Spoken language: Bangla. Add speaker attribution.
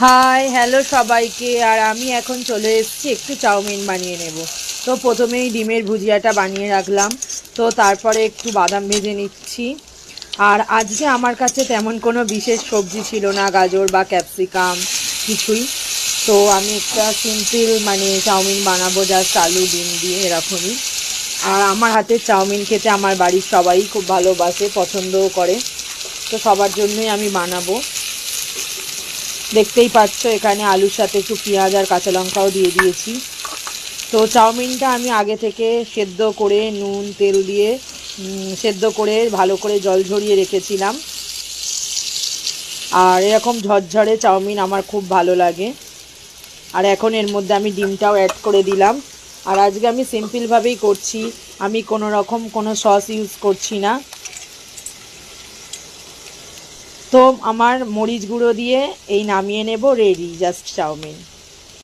Speaker 1: হাই হ্যালো সবাইকে। আর আমি এখন চলে এসেছি একটু চাউমিন বানিয়ে নেব। তো প্রথমেই ডিমের ভুজিয়াটা বানিয়ে রাখলাম। তো তারপরে একটু বাদাম ভেজে নিচ্ছি। আর আজকে আমার কাছে তেমন কোনো বিশেষ সবজি ছিল না, গাজর বা ক্যাপসিকাম কিছুই। তো আমি একটা সিম্পল চাউমিন বানাবো, জাস্ট আলু ডিম দিয়ে এরকমই। আর আমার হাতের চাউমিন খেতে আমার বাড়ির সবাই খুব ভালোবাসে, পছন্দও করে। তো সবার জন্যই আমি বানাবো। দেখতেই পাচ্ছ এখানে আলুর সাথে একটু পেঁয়াজ আর কাঁচা লঙ্কাও দিয়ে দিয়েছি। তো চাউমিনটা আমি আগে থেকে সেদ্ধ করে নুন তেল দিয়ে সেদ্ধ করে ভালো করে জল ঝরিয়ে রেখেছিলাম। আর এরকম ঝরঝরে চাউমিন আমার খুব ভালো লাগে। আর এখন এর মধ্যে আমি ডিমটাও অ্যাড করে দিলাম। আর আজকে আমি সিম্পলভাবেই করছি, আমি কোনো রকম কোনো সস ইউজ করছি না। তো আমার মরিচ গুঁড়ো দিয়ে এই নামিয়ে নেব, রেডি জাস্ট চাউমিন।